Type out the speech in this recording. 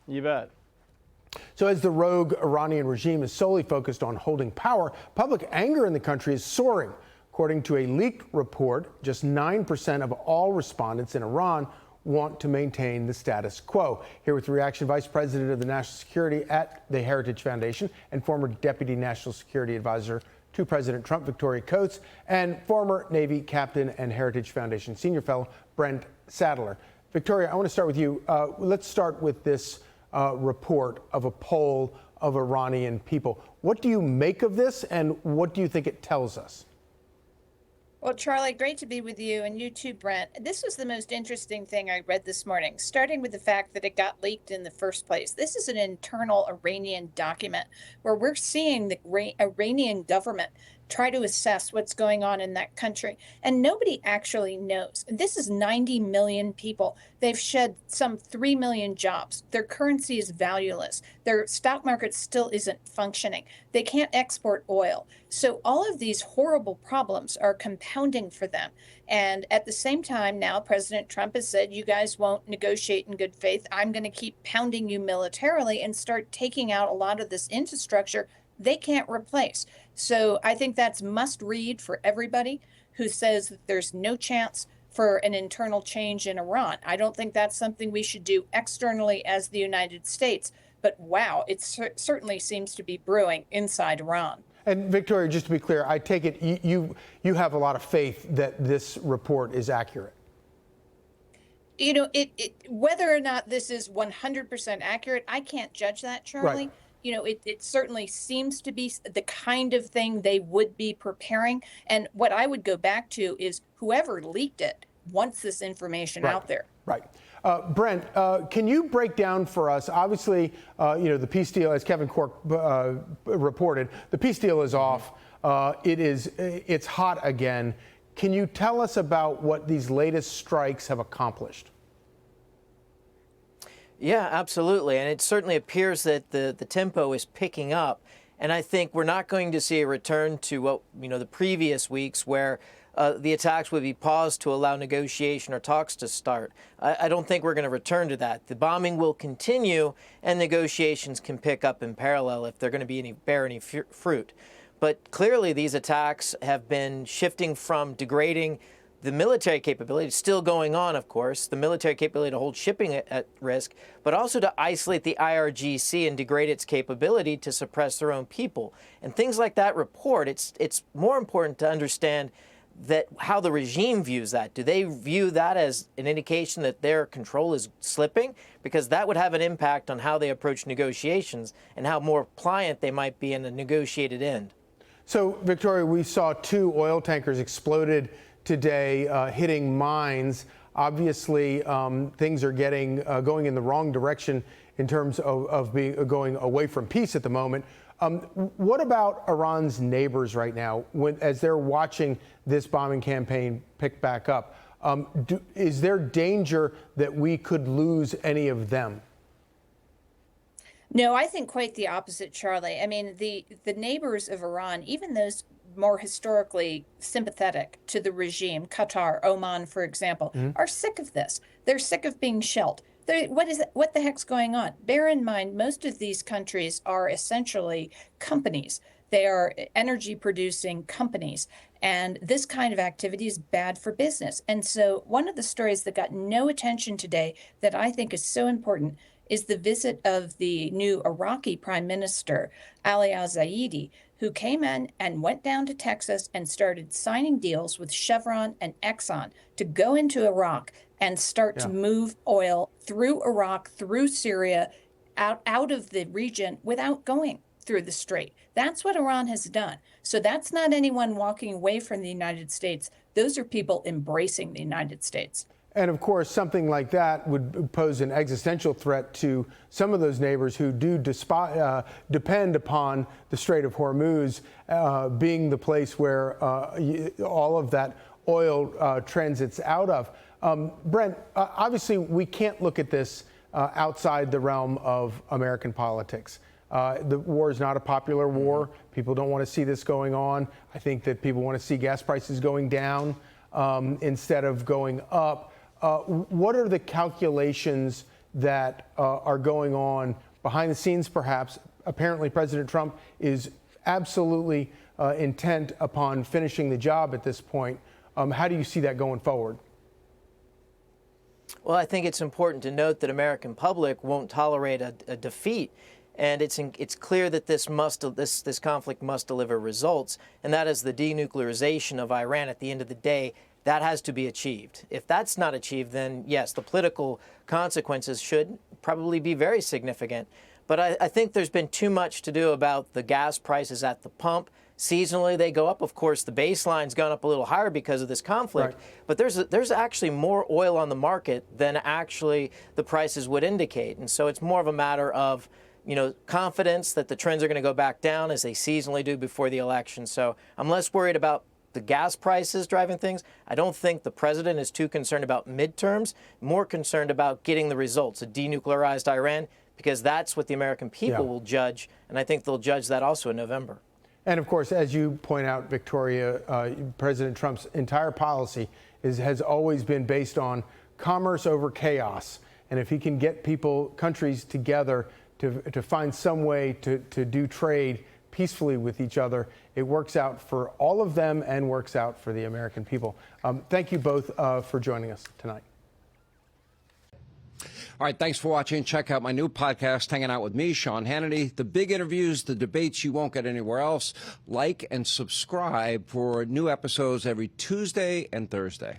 You bet. So as the rogue Iranian regime is solely focused on holding power, public anger in the country is soaring. According to a leaked report, just 9% of all respondents in Iran want to maintain the status quo. Here with the reaction, Vice President of the National Security at the Heritage Foundation and former Deputy National Security Advisor to President Trump, Victoria Coates, and former Navy Captain and Heritage Foundation Senior Fellow, Brent Sadler. Victoria, I want to start with you. Let's start with this report of a poll of Iranian people. What do you make of this, and what do you think it tells us? Well, Charlie, great to be with you, and you too, Brent. This was the most interesting thing I read this morning, starting with the fact that it got leaked in the first place. This is an internal Iranian document where we're seeing the Iranian government try to assess what's going on in that country, and nobody actually knows. This is 90 million people. They've shed some 3 million jobs. Their currency is valueless. Their stock market still isn't functioning. They can't export oil. So all of these horrible problems are compounding for them. And at the same time now, President Trump has said, you guys won't negotiate in good faith. I'm going to keep pounding you militarily and start taking out a lot of this infrastructure they can't replace. So I think that's must read for everybody who says that there's no chance for an internal change in Iran. I don't think that's something we should do externally as the United States. But wow, it certainly seems to be brewing inside Iran. And Victoria, just to be clear, I take it you have a lot of faith that this report is accurate. You know, whether or not this is 100% accurate, I can't judge that, Charlie. Right. You know, it certainly seems to be the kind of thing they would be preparing. And what I would go back to is whoever leaked it wants this information out there. Right. Brent, can you break down for us, obviously, the peace deal, as Kevin Corke reported, the peace deal is off. It's hot again. Can you tell us about what these latest strikes have accomplished? Yeah, absolutely. And it certainly appears that the tempo is picking up. And I think we're not going to see a return to what, the previous weeks where the attacks would be paused to allow negotiation or talks to start. I don't think we're going to return to that. The bombing will continue and negotiations can pick up in parallel if they're going to bear any fruit. But clearly these attacks have been shifting from degrading the military capability, still going on, of course, the military capability to hold shipping at risk, but also to isolate the IRGC and degrade its capability to suppress their own people. And things like that report, it's more important to understand that how the regime views that. Do they view that as an indication that their control is slipping? Because that would have an impact on how they approach negotiations and how more pliant they might be in a negotiated end. So, Victoria, we saw 2 oil tankers exploded today, hitting mines. Obviously, things are going in the wrong direction in terms of going away from peace at the moment. What about Iran's neighbors right now, as they're watching this bombing campaign pick back up? Is there danger that we could lose any of them? No, I think quite the opposite, Charlie. I mean, the neighbors of Iran, even those more historically sympathetic to the regime, Qatar, Oman, for example, are sick of this. They're sick of being shelled. What the heck's going on? Bear in mind, most of these countries are essentially companies. They are energy producing companies. And this kind of activity is bad for business. And so one of the stories that got no attention today that I think is so important is the visit of the new Iraqi Prime Minister, Ali al-Zaidi, who came in and went down to Texas and started signing deals with Chevron and Exxon to go into Iraq and start to move oil through Iraq, through Syria, out of the region without going through the strait. That's what Iran has done. So that's not anyone walking away from the United States. Those are people embracing the United States. And of course, something like that would pose an existential threat to some of those neighbors who do depend upon the Strait of Hormuz being the place where all of that oil transits out of. Brent, obviously, we can't look at this outside the realm of American politics. The war is not a popular war. People don't want to see this going on. I think that people want to see gas prices going down instead of going up. What are the calculations that are going on behind the scenes, perhaps. Apparently, President Trump is absolutely intent upon finishing the job at this point. How do you see that going forward? Well, I think it's important to note that American public won't tolerate a defeat. And it's clear that this conflict must deliver results, and that is the denuclearization of Iran. At the end of the day, that has to be achieved. If that's not achieved, then yes, the political consequences should probably be very significant. But I think there's been too much to do about the gas prices at the pump. Seasonally, they go up. Of course, the baseline's gone up a little higher because of this conflict. Right. But there's actually more oil on the market than actually the prices would indicate. And so it's more of a matter of confidence that the trends are going to go back down as they seasonally do before the election. So I'm less worried about the gas prices driving things. I don't think the president is too concerned about midterms, more concerned about getting the results, a denuclearized Iran, because that's what the American people will judge. And I think they'll judge that also in November. And of course, as you point out, Victoria, President Trump's entire policy has always been based on commerce over chaos. And if he can get countries together to find some way to do trade peacefully with each other, it works out for all of them and works out for the American people. Thank you both for joining us tonight. All right, thanks for watching. Check out my new podcast, Hanging Out with me, Sean Hannity. The big interviews, the debates you won't get anywhere else. Like and subscribe for new episodes every Tuesday and Thursday.